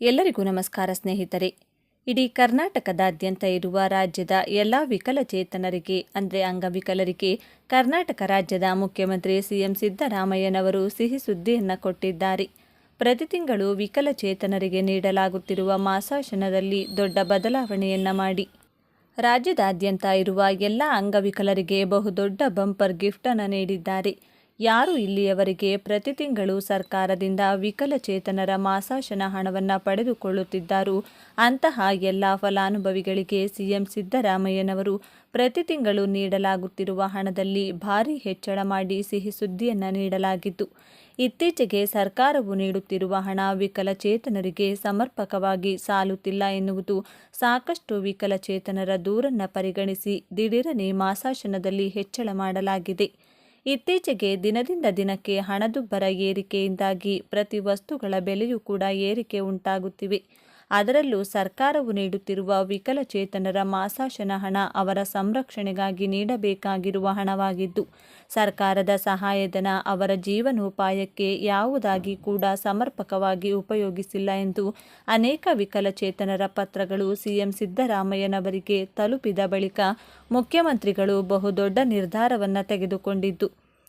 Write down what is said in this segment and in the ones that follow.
ಎಲ್ಲರಿಗೂ ನಮಸ್ಕಾರ ಸ್ನೇಹಿತರೆ. ಇಡೀ ಕರ್ನಾಟಕದಾದ್ಯಂತ ಇರುವ ರಾಜ್ಯದ ಎಲ್ಲ ವಿಕಲಚೇತನರಿಗೆ ಅಂದರೆ ಅಂಗವಿಕಲರಿಗೆ ಕರ್ನಾಟಕ ರಾಜ್ಯದ ಮುಖ್ಯಮಂತ್ರಿ ಸಿಎಂ ಸಿದ್ದರಾಮಯ್ಯನವರು ಸಿಹಿ ಸುದ್ದಿಯನ್ನು ಕೊಟ್ಟಿದ್ದಾರೆ. ಪ್ರತಿ ತಿಂಗಳು ವಿಕಲಚೇತನರಿಗೆ ನೀಡಲಾಗುತ್ತಿರುವ ಮಾಸಾಶನದಲ್ಲಿ ದೊಡ್ಡ ಬದಲಾವಣೆಯನ್ನು ಮಾಡಿ ರಾಜ್ಯದಾದ್ಯಂತ ಇರುವ ಎಲ್ಲ ಅಂಗವಿಕಲರಿಗೆ ಬಹುದೊಡ್ಡ ಬಂಪರ್ ಗಿಫ್ಟನ್ನು ನೀಡಿದ್ದಾರೆ. ಯಾರು ಇಲ್ಲಿಯವರೆಗೆ ಪ್ರತಿ ತಿಂಗಳು ಸರ್ಕಾರದಿಂದ ವಿಕಲಚೇತನರ ಮಾಸಾಶನ ಹಣವನ್ನು ಪಡೆದುಕೊಳ್ಳುತ್ತಿದ್ದಾರೋ ಅಂತಹ ಎಲ್ಲ ಫಲಾನುಭವಿಗಳಿಗೆ ಸಿಎಂ ಸಿದ್ದರಾಮಯ್ಯನವರು ಪ್ರತಿ ತಿಂಗಳು ನೀಡಲಾಗುತ್ತಿರುವ ಹಣದಲ್ಲಿ ಭಾರೀ ಹೆಚ್ಚಳ ಮಾಡಿ ಸಿಹಿ ಸುದ್ದಿಯನ್ನು ನೀಡಲಾಗಿತ್ತು. ಇತ್ತೀಚೆಗೆ ಸರ್ಕಾರವು ನೀಡುತ್ತಿರುವ ಹಣ ವಿಕಲಚೇತನರಿಗೆ ಸಮರ್ಪಕವಾಗಿ ಸಾಲುತ್ತಿಲ್ಲ ಎನ್ನುವುದು ಸಾಕಷ್ಟು ವಿಕಲಚೇತನರ ದೂರನ್ನು ಪರಿಗಣಿಸಿ ದಿಢೀರನೆ ಮಾಸಾಶನದಲ್ಲಿ ಹೆಚ್ಚಳ ಮಾಡಲಾಗಿದೆ. ಇತ್ತೀಚೆಗೆ ದಿನದಿಂದ ದಿನಕ್ಕೆ ಹಣದುಬ್ಬರ ಏರಿಕೆಯಿಂದಾಗಿ ಪ್ರತಿ ವಸ್ತುಗಳ ಬೆಲೆಯೂ ಕೂಡ ಏರಿಕೆ ಉಂಟಾಗುತ್ತಿವೆ. ಅದರಲ್ಲೂ ಸರ್ಕಾರವು ನೀಡುತ್ತಿರುವ ವಿಕಲಚೇತನರ ಮಾಸಾಶನ ಹಣ ಅವರ ಸಂರಕ್ಷಣೆಗಾಗಿ ನೀಡಬೇಕಾಗಿರುವ ಹಣವಾಗಿದ್ದು, ಸರ್ಕಾರದ ಸಹಾಯಧನ ಅವರ ಜೀವನೋಪಾಯಕ್ಕೆ ಯಾವುದಾಗಿ ಕೂಡ ಸಮರ್ಪಕವಾಗಿ ಉಪಯೋಗಿಸಿಲ್ಲ ಎಂದು ಅನೇಕ ವಿಕಲಚೇತನರ ಪತ್ರಗಳು ಸಿಎಂ ಸಿದ್ದರಾಮಯ್ಯನವರಿಗೆ ತಲುಪಿದ ಬಳಿಕ ಮುಖ್ಯಮಂತ್ರಿಗಳು ಬಹುದೊಡ್ಡ ನಿರ್ಧಾರವನ್ನು ತೆಗೆದುಕೊಂಡಿದ್ದು,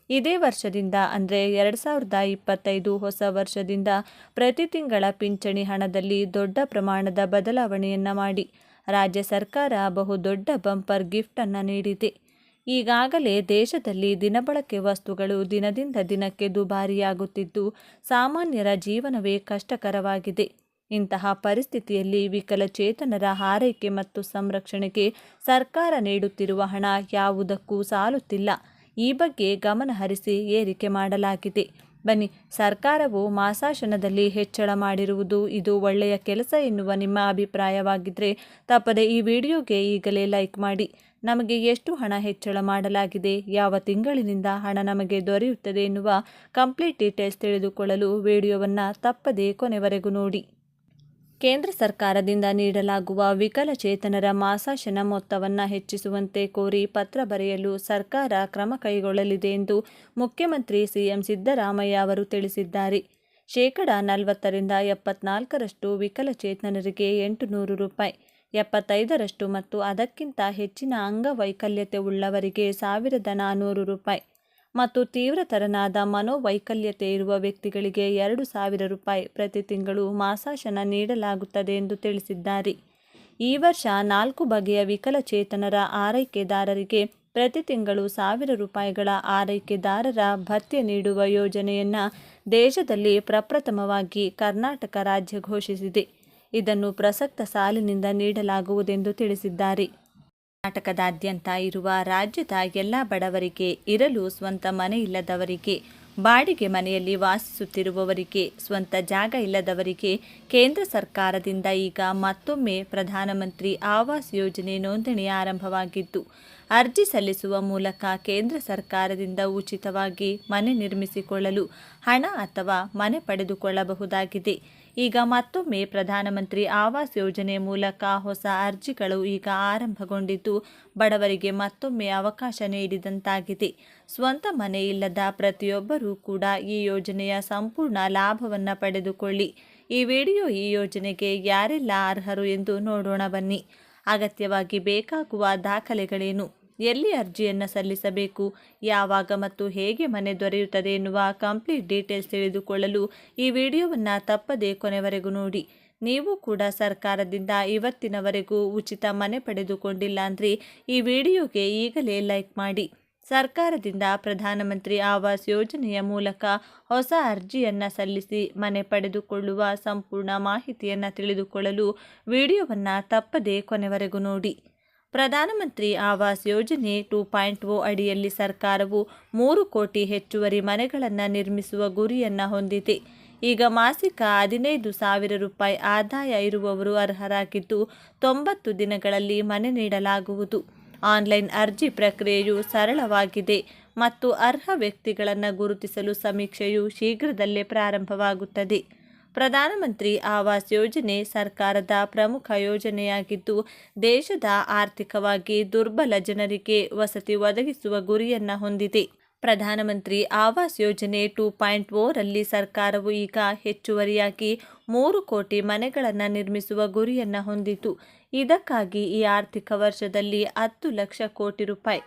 ಇದೇ ವರ್ಷದಿಂದ ಅಂದರೆ 2025 ಹೊಸ ವರ್ಷದಿಂದ ಪ್ರತಿ ತಿಂಗಳ ಪಿಂಚಣಿ ಹಣದಲ್ಲಿ ದೊಡ್ಡ ಪ್ರಮಾಣದ ಬದಲಾವಣೆಯನ್ನು ಮಾಡಿ ರಾಜ್ಯ ಸರ್ಕಾರ ಬಹುದೊಡ್ಡ ಬಂಪರ್ ಗಿಫ್ಟನ್ನು ನೀಡಿದೆ. ಈಗಾಗಲೇ ದೇಶದಲ್ಲಿ ದಿನಬಳಕೆ ವಸ್ತುಗಳು ದಿನದಿಂದ ದಿನಕ್ಕೆ ದುಬಾರಿಯಾಗುತ್ತಿದ್ದು, ಸಾಮಾನ್ಯರ ಜೀವನವೇ ಕಷ್ಟಕರವಾಗಿದೆ. ಇಂತಹ ಪರಿಸ್ಥಿತಿಯಲ್ಲಿ ವಿಕಲಚೇತನರ ಆರೈಕೆ ಮತ್ತು ಸಂರಕ್ಷಣೆಗೆ ಸರ್ಕಾರ ನೀಡುತ್ತಿರುವ ಹಣ ಯಾವುದಕ್ಕೂ ಸಾಲುತ್ತಿಲ್ಲ. ಈ ಬಗ್ಗೆ ಗಮನ ಹರಿಸಿ ಏರಿಕೆ ಮಾಡಲಾಗಿದೆ. ಬನ್ನಿ, ಸರ್ಕಾರವು ಮಾಸಾಶನದಲ್ಲಿ ಹೆಚ್ಚಳ ಮಾಡಿರುವುದು ಇದು ಒಳ್ಳೆಯ ಕೆಲಸ ಎನ್ನುವ ನಿಮ್ಮ ಅಭಿಪ್ರಾಯವಾಗಿದ್ದರೆ ತಪ್ಪದೆ ಈ ವಿಡಿಯೋಗೆ ಈಗಲೇ ಲೈಕ್ ಮಾಡಿ. ನಮಗೆ ಎಷ್ಟು ಹಣ ಹೆಚ್ಚಳ ಮಾಡಲಾಗಿದೆ, ಯಾವ ತಿಂಗಳಿನಿಂದ ಹಣ ನಮಗೆ ದೊರೆಯುತ್ತದೆ ಎನ್ನುವ ಕಂಪ್ಲೀಟ್ ಡೀಟೇಲ್ಸ್ ತಿಳಿದುಕೊಳ್ಳಲು ವಿಡಿಯೋವನ್ನು ತಪ್ಪದೆ ಕೊನೆವರೆಗೂ ನೋಡಿ. ಕೇಂದ್ರ ಸರ್ಕಾರದಿಂದ ನೀಡಲಾಗುವ ವಿಕಲಚೇತನರ ಮಾಸಾಶನ ಮೊತ್ತವನ್ನು ಹೆಚ್ಚಿಸುವಂತೆ ಕೋರಿ ಪತ್ರ ಬರೆಯಲು ಸರ್ಕಾರ ಕ್ರಮ ಕೈಗೊಳ್ಳಲಿದೆ ಎಂದು ಮುಖ್ಯಮಂತ್ರಿ ಸಿಎಂ ಸಿದ್ದರಾಮಯ್ಯ ಅವರು ತಿಳಿಸಿದ್ದಾರೆ. 40% 74% ವಿಕಲಚೇತನರಿಗೆ 800 ರೂಪಾಯಿ, 75% ಮತ್ತು ಅದಕ್ಕಿಂತ ಹೆಚ್ಚಿನ ಅಂಗವೈಕಲ್ಯತೆ ಉಳ್ಳವರಿಗೆ 1400 ರೂಪಾಯಿ ಮತ್ತು ತೀವ್ರತರನಾದ ಮನೋವೈಕಲ್ಯತೆ ಇರುವ ವ್ಯಕ್ತಿಗಳಿಗೆ 2000 ರೂಪಾಯಿ ಪ್ರತಿ ತಿಂಗಳು ಮಾಸಾಶನ ನೀಡಲಾಗುತ್ತದೆ ಎಂದು ತಿಳಿಸಿದ್ದಾರೆ. ಈ ವರ್ಷ 4 ಬಗೆಯ ವಿಕಲಚೇತನರ ಆರೈಕೆದಾರರಿಗೆ ಪ್ರತಿ ತಿಂಗಳು 1000 ರೂಪಾಯಿಗಳ ಆರೈಕೆದಾರರ ಭತ್ಯೆ ನೀಡುವ ಯೋಜನೆಯನ್ನು ದೇಶದಲ್ಲಿ ಪ್ರಪ್ರಥಮವಾಗಿ ಕರ್ನಾಟಕ ರಾಜ್ಯ ಘೋಷಿಸಿದೆ. ಇದನ್ನು ಪ್ರಸಕ್ತ ಸಾಲಿನಿಂದ ನೀಡಲಾಗುವುದೆಂದು ತಿಳಿಸಿದ್ದಾರೆ. ಕರ್ನಾಟಕದಾದ್ಯಂತ ಇರುವ ರಾಜ್ಯದ ಎಲ್ಲ ಬಡವರಿಗೆ, ಇರಲು ಸ್ವಂತ ಮನೆ ಇಲ್ಲದವರಿಗೆ, ಬಾಡಿಗೆ ಮನೆಯಲ್ಲಿ ವಾಸಿಸುತ್ತಿರುವವರಿಗೆ, ಸ್ವಂತ ಜಾಗ ಇಲ್ಲದವರಿಗೆ ಕೇಂದ್ರ ಸರ್ಕಾರದಿಂದ ಈಗ ಮತ್ತೊಮ್ಮೆ ಪ್ರಧಾನಮಂತ್ರಿ ಆವಾಸ್ ಯೋಜನೆ ನೋಂದಣಿ ಆರಂಭವಾಗಿದ್ದು, ಅರ್ಜಿ ಸಲ್ಲಿಸುವ ಮೂಲಕ ಕೇಂದ್ರ ಸರ್ಕಾರದಿಂದ ಉಚಿತವಾಗಿ ಮನೆ ನಿರ್ಮಿಸಿಕೊಳ್ಳಲು ಹಣ ಅಥವಾ ಮನೆ ಪಡೆದುಕೊಳ್ಳಬಹುದಾಗಿದೆ. ಈಗ ಮತ್ತೊಮ್ಮೆ ಪ್ರಧಾನಮಂತ್ರಿ ಆವಾಸ್ ಯೋಜನೆ ಮೂಲಕ ಹೊಸ ಅರ್ಜಿಗಳು ಈಗ ಆರಂಭಗೊಂಡಿದ್ದು, ಬಡವರಿಗೆ ಮತ್ತೊಮ್ಮೆ ಅವಕಾಶ ನೀಡಿದಂತಾಗಿದೆ. ಸ್ವಂತ ಮನೆ ಇಲ್ಲದ ಪ್ರತಿಯೊಬ್ಬರೂ ಕೂಡ ಈ ಯೋಜನೆಯ ಸಂಪೂರ್ಣ ಲಾಭವನ್ನು ಪಡೆದುಕೊಳ್ಳಿ. ಈ ವಿಡಿಯೋ ಈ ಯೋಜನೆಗೆ ಯಾರೆಲ್ಲ ಅರ್ಹರು ಎಂದು ನೋಡೋಣ ಬನ್ನಿ. ಅಗತ್ಯವಾಗಿ ಬೇಕಾಗುವ ದಾಖಲೆಗಳೇನು, ಎಲ್ಲಿ ಅರ್ಜಿಯನ್ನು ಸಲ್ಲಿಸಬೇಕು, ಯಾವಾಗ ಮತ್ತು ಹೇಗೆ ಮನೆ ದೊರೆಯುತ್ತದೆ ಎನ್ನುವ ಕಂಪ್ಲೀಟ್ ಡೀಟೇಲ್ಸ್ ತಿಳಿದುಕೊಳ್ಳಲು ಈ ವಿಡಿಯೋವನ್ನು ತಪ್ಪದೇ ಕೊನೆವರೆಗೂ ನೋಡಿ. ನೀವು ಕೂಡ ಸರ್ಕಾರದಿಂದ ಇವತ್ತಿನವರೆಗೂ ಉಚಿತ ಮನೆ ಪಡೆದುಕೊಂಡಿಲ್ಲ ಅಂದರೆ ಈ ವಿಡಿಯೋಗೆ ಈಗಲೇ ಲೈಕ್ ಮಾಡಿ. ಸರ್ಕಾರದಿಂದ ಪ್ರಧಾನಮಂತ್ರಿ ಆವಾಸ್ ಯೋಜನೆಯ ಮೂಲಕ ಹೊಸ ಅರ್ಜಿಯನ್ನು ಸಲ್ಲಿಸಿ ಮನೆ ಪಡೆದುಕೊಳ್ಳುವ ಸಂಪೂರ್ಣ ಮಾಹಿತಿಯನ್ನು ತಿಳಿದುಕೊಳ್ಳಲು ವಿಡಿಯೋವನ್ನು ತಪ್ಪದೇ ಕೊನೆವರೆಗೂ ನೋಡಿ. ಪ್ರಧಾನಮಂತ್ರಿ ಆವಾಸ್ ಯೋಜನೆ 2.0 ಅಡಿಯಲ್ಲಿ ಸರ್ಕಾರವು 3 ಕೋಟಿ ಹೆಚ್ಚುವರಿ ಮನೆಗಳನ್ನು ನಿರ್ಮಿಸುವ ಗುರಿಯನ್ನು ಹೊಂದಿದೆ. ಈಗ ಮಾಸಿಕ 15,000 ರೂಪಾಯಿ ಆದಾಯ ಇರುವವರು ಅರ್ಹರಾಗಿದ್ದು, 90 ದಿನಗಳಲ್ಲಿ ಮನೆ ನೀಡಲಾಗುವುದು. ಆನ್ಲೈನ್ ಅರ್ಜಿ ಪ್ರಕ್ರಿಯೆಯು ಸರಳವಾಗಿದೆ ಮತ್ತು ಅರ್ಹ ವ್ಯಕ್ತಿಗಳನ್ನು ಗುರುತಿಸಲು ಸಮೀಕ್ಷೆಯು ಶೀಘ್ರದಲ್ಲೇ ಪ್ರಾರಂಭವಾಗುತ್ತದೆ. ಪ್ರಧಾನಮಂತ್ರಿ ಆವಾಸ್ ಯೋಜನೆ ಸರ್ಕಾರದ ಪ್ರಮುಖ ಯೋಜನೆಯಾಗಿದ್ದು, ದೇಶದ ಆರ್ಥಿಕವಾಗಿ ದುರ್ಬಲ ಜನರಿಗೆ ವಸತಿ ಒದಗಿಸುವ ಗುರಿಯನ್ನು ಹೊಂದಿದೆ. ಪ್ರಧಾನಮಂತ್ರಿ ಆವಾಸ್ ಯೋಜನೆ 2.0 ರಲ್ಲಿ ಸರ್ಕಾರವು ಈಗ ಹೆಚ್ಚುವರಿಯಾಗಿ 3 ಕೋಟಿ ಮನೆಗಳನ್ನು ನಿರ್ಮಿಸುವ ಗುರಿಯನ್ನು ಹೊಂದಿತು. ಇದಕ್ಕಾಗಿ ಈ ಆರ್ಥಿಕ ವರ್ಷದಲ್ಲಿ 10 ಲಕ್ಷ ಕೋಟಿ ರೂಪಾಯಿ.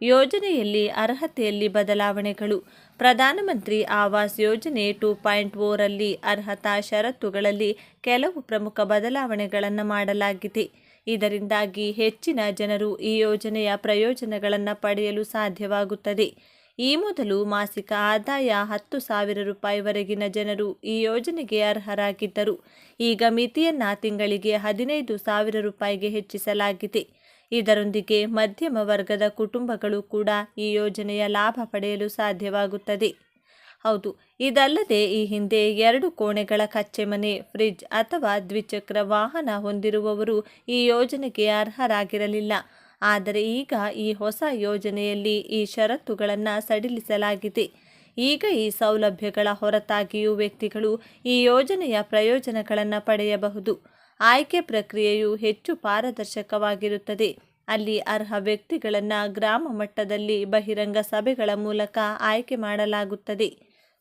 ಯೋಜನೆಯಲ್ಲಿ ಅರ್ಹತೆಯಲ್ಲಿ ಬದಲಾವಣೆಗಳು. ಪ್ರಧಾನಮಂತ್ರಿ ಆವಾಸ್ ಯೋಜನೆ 2.0 ರಲ್ಲಿ ಅರ್ಹತಾ ಷರತ್ತುಗಳಲ್ಲಿ ಕೆಲವು ಪ್ರಮುಖ ಬದಲಾವಣೆಗಳನ್ನು ಮಾಡಲಾಗಿದೆ. ಇದರಿಂದಾಗಿ ಹೆಚ್ಚಿನ ಜನರು ಈ ಯೋಜನೆಯ ಪ್ರಯೋಜನಗಳನ್ನು ಪಡೆಯಲು ಸಾಧ್ಯವಾಗುತ್ತದೆ. ಈ ಮೊದಲು ಮಾಸಿಕ ಆದಾಯ 10,000 ರೂಪಾಯಿವರೆಗಿನ ಜನರು ಈ ಯೋಜನೆಗೆ ಅರ್ಹರಾಗಿದ್ದರು. ಈಗ ಮಿತಿಯನ್ನು ತಿಂಗಳಿಗೆ 15,000 ರೂಪಾಯಿಗೆ ಹೆಚ್ಚಿಸಲಾಗಿದೆ. ಇದರೊಂದಿಗೆ ಮಧ್ಯಮ ವರ್ಗದ ಕುಟುಂಬಗಳು ಕೂಡ ಈ ಯೋಜನೆಯ ಲಾಭ ಪಡೆಯಲು ಸಾಧ್ಯವಾಗುತ್ತದೆ. ಹೌದು, ಇದಲ್ಲದೆ ಈ ಹಿಂದೆ 2 ಕೋಣೆಗಳ ಕಚ್ಚೆ ಮನೆ, ಫ್ರಿಡ್ಜ್ ಅಥವಾ ದ್ವಿಚಕ್ರ ವಾಹನ ಹೊಂದಿರುವವರು ಈ ಯೋಜನೆಗೆ ಅರ್ಹರಾಗಿರಲಿಲ್ಲ. ಆದರೆ ಈಗ ಈ ಹೊಸ ಯೋಜನೆಯಲ್ಲಿ ಈ ಷರತ್ತುಗಳನ್ನು ಸಡಿಲಿಸಲಾಗಿದೆ. ಈಗ ಈ ಸೌಲಭ್ಯಗಳ ಹೊರತಾಗಿಯೂ ವ್ಯಕ್ತಿಗಳು ಈ ಯೋಜನೆಯ ಪ್ರಯೋಜನಗಳನ್ನು ಪಡೆಯಬಹುದು. ಆಯ್ಕೆ ಪ್ರಕ್ರಿಯೆಯು ಹೆಚ್ಚು ಪಾರದರ್ಶಕವಾಗಿರುತ್ತದೆ. ಅಲ್ಲಿ ಅರ್ಹ ವ್ಯಕ್ತಿಗಳನ್ನು ಗ್ರಾಮ ಮಟ್ಟದಲ್ಲಿ ಬಹಿರಂಗ ಸಭೆಗಳ ಮೂಲಕ ಆಯ್ಕೆ ಮಾಡಲಾಗುತ್ತದೆ.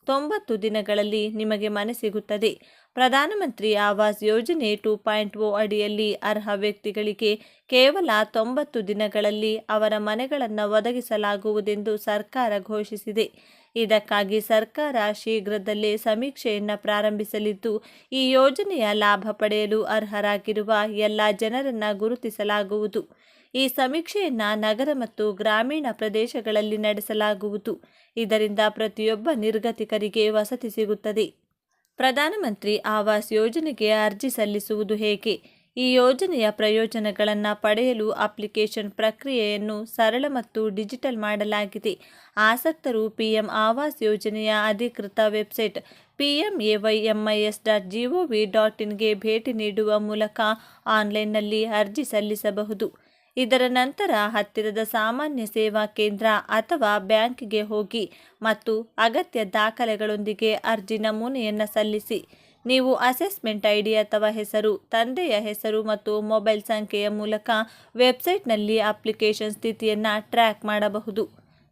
90 ದಿನಗಳಲ್ಲಿ ನಿಮಗೆ ಮನೆ ಸಿಗುತ್ತದೆ. ಪ್ರಧಾನಮಂತ್ರಿ ಆವಾಸ್ ಯೋಜನೆ 2.0 ಅಡಿಯಲ್ಲಿ ಅರ್ಹ ವ್ಯಕ್ತಿಗಳಿಗೆ ಕೇವಲ 90 ದಿನಗಳಲ್ಲಿ ಅವರ ಮನೆಗಳನ್ನು ಒದಗಿಸಲಾಗುವುದೆಂದು ಸರ್ಕಾರ ಘೋಷಿಸಿದೆ. ಇದಕ್ಕಾಗಿ ಸರ್ಕಾರ ಶೀಘ್ರದಲ್ಲೇ ಸಮೀಕ್ಷೆಯನ್ನು ಪ್ರಾರಂಭಿಸಲಿದ್ದು, ಈ ಯೋಜನೆಯ ಲಾಭ ಪಡೆಯಲು ಅರ್ಹರಾಗಿರುವ ಎಲ್ಲ ಜನರನ್ನು ಗುರುತಿಸಲಾಗುವುದು. ಈ ಸಮೀಕ್ಷೆಯನ್ನು ನಗರ ಮತ್ತು ಗ್ರಾಮೀಣ ಪ್ರದೇಶಗಳಲ್ಲಿ ನಡೆಸಲಾಗುವುದು. ಇದರಿಂದ ಪ್ರತಿಯೊಬ್ಬ ನಿರ್ಗತಿಕರಿಗೆ ವಸತಿ ಸಿಗುತ್ತದೆ. ಪ್ರಧಾನಮಂತ್ರಿ ಆವಾಸ್ ಯೋಜನೆಗೆ ಅರ್ಜಿ ಸಲ್ಲಿಸುವುದು ಹೇಗೆ? ಈ ಯೋಜನೆಯ ಪ್ರಯೋಜನಗಳನ್ನು ಪಡೆಯಲು ಅಪ್ಲಿಕೇಶನ್ ಪ್ರಕ್ರಿಯೆಯನ್ನು ಸರಳ ಮತ್ತು ಡಿಜಿಟಲ್ ಮಾಡಲಾಗಿದೆ. ಆಸಕ್ತರು ಪಿಎಂ ಆವಾಸ್ ಯೋಜನೆಯ ಅಧಿಕೃತ ವೆಬ್ಸೈಟ್ pmaymys.gov.in ಗೆ ಭೇಟಿ ನೀಡುವ ಮೂಲಕ ಆನ್ಲೈನ್ನಲ್ಲಿ ಅರ್ಜಿ ಸಲ್ಲಿಸಬಹುದು. ಇದರ ನಂತರ ಹತ್ತಿರದ ಸಾಮಾನ್ಯ ಸೇವಾ ಕೇಂದ್ರ ಅಥವಾ ಬ್ಯಾಂಕ್ಗೆ ಹೋಗಿ ಮತ್ತು ಅಗತ್ಯ ದಾಖಲೆಗಳೊಂದಿಗೆ ಅರ್ಜಿ ನಮೂನೆಯನ್ನು ಸಲ್ಲಿಸಿ. ನೀವು ಅಸೆಸ್ಮೆಂಟ್ ಐಡಿ ಅಥವಾ ಹೆಸರು, ತಂದೆಯ ಹೆಸರು ಮತ್ತು ಮೊಬೈಲ್ ಸಂಖ್ಯೆಯ ಮೂಲಕ ವೆಬ್ಸೈಟ್ನಲ್ಲಿ ಅಪ್ಲಿಕೇಶನ್ ಸ್ಥಿತಿಯನ್ನು ಟ್ರ್ಯಾಕ್ ಮಾಡಬಹುದು.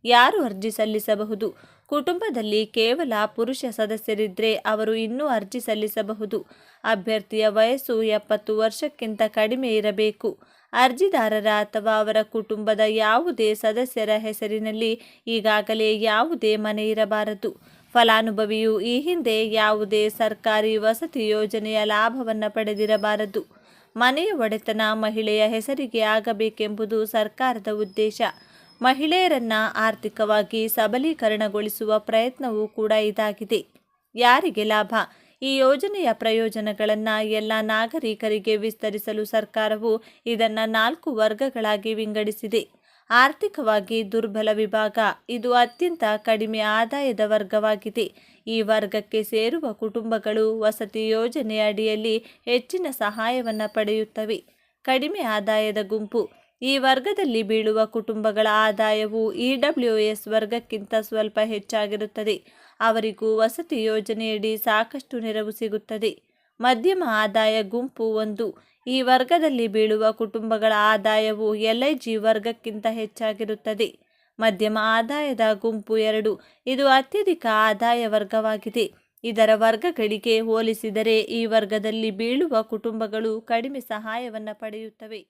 ಯಾರು ಅರ್ಜಿ ಸಲ್ಲಿಸಬಹುದು? ಕುಟುಂಬದಲ್ಲಿ ಕೇವಲ ಪುರುಷ ಸದಸ್ಯರಿದ್ದರೆ ಅವರು ಇನ್ನೂ ಅರ್ಜಿ ಸಲ್ಲಿಸಬಹುದು. ಅಭ್ಯರ್ಥಿಯ ವಯಸ್ಸು 70 ವರ್ಷಕ್ಕಿಂತ ಕಡಿಮೆ ಇರಬೇಕು. ಅರ್ಜಿದಾರರ ಅಥವಾ ಅವರ ಕುಟುಂಬದ ಯಾವುದೇ ಸದಸ್ಯರ ಹೆಸರಿನಲ್ಲಿ ಈಗಾಗಲೇ ಯಾವುದೇ ಮನೆ ಇರಬಾರದು. ಫಲಾನುಭವಿಯು ಈ ಹಿಂದೆ ಯಾವುದೇ ಸರ್ಕಾರಿ ವಸತಿ ಯೋಜನೆಯ ಲಾಭವನ್ನು ಪಡೆದಿರಬಾರದು. ಮನೆಯ ಒಡೆತನ ಮಹಿಳೆಯ ಹೆಸರಿಗೆ ಆಗಬೇಕೆಂಬುದು ಸರ್ಕಾರದ ಉದ್ದೇಶ. ಮಹಿಳೆಯರನ್ನು ಆರ್ಥಿಕವಾಗಿ ಸಬಲೀಕರಣಗೊಳಿಸುವ ಪ್ರಯತ್ನವೂ ಕೂಡ ಇದಾಗಿದೆ. ಯಾರಿಗೆ ಲಾಭ? ಈ ಯೋಜನೆಯ ಪ್ರಯೋಜನಗಳನ್ನು ಎಲ್ಲ ನಾಗರಿಕರಿಗೆ ವಿಸ್ತರಿಸಲು ಸರ್ಕಾರವು ಇದನ್ನು 4 ವರ್ಗಗಳಾಗಿ ವಿಂಗಡಿಸಿದೆ. ಆರ್ಥಿಕವಾಗಿ ದುರ್ಬಲ ವಿಭಾಗ. ಇದು ಅತ್ಯಂತ ಕಡಿಮೆ ಆದಾಯದ ವರ್ಗವಾಗಿದೆ. ಈ ವರ್ಗಕ್ಕೆ ಸೇರುವ ಕುಟುಂಬಗಳು ವಸತಿ ಯೋಜನೆಯ ಅಡಿಯಲ್ಲಿ ಹೆಚ್ಚಿನ ಸಹಾಯವನ್ನು ಪಡೆಯುತ್ತವೆ. ಕಡಿಮೆ ಆದಾಯದ ಗುಂಪು. ಈ ವರ್ಗದಲ್ಲಿ ಬೀಳುವ ಕುಟುಂಬಗಳ ಆದಾಯವು EWS ವರ್ಗಕ್ಕಿಂತ ಸ್ವಲ್ಪ ಹೆಚ್ಚಾಗಿರುತ್ತದೆ. ಅವರಿಗೂ ವಸತಿ ಯೋಜನೆಯಡಿ ಸಾಕಷ್ಟು ನೆರವು ಸಿಗುತ್ತದೆ. ಮಧ್ಯಮ ಆದಾಯ ಗುಂಪು 1. ಈ ವರ್ಗದಲ್ಲಿ ಬೀಳುವ ಕುಟುಂಬಗಳ ಆದಾಯವು LIG ವರ್ಗಕ್ಕಿಂತ ಹೆಚ್ಚಾಗಿರುತ್ತದೆ. ಮಧ್ಯಮ ಆದಾಯದ ಗುಂಪು 2. ಇದು ಅತ್ಯಧಿಕ ಆದಾಯ ವರ್ಗವಾಗಿದೆ. ಇದರ ವರ್ಗಗಳಿಗೆ ಹೋಲಿಸಿದರೆ ಈ ವರ್ಗದಲ್ಲಿ ಬೀಳುವ ಕುಟುಂಬಗಳು ಕಡಿಮೆ ಸಹಾಯವನ್ನು ಪಡೆಯುತ್ತವೆ.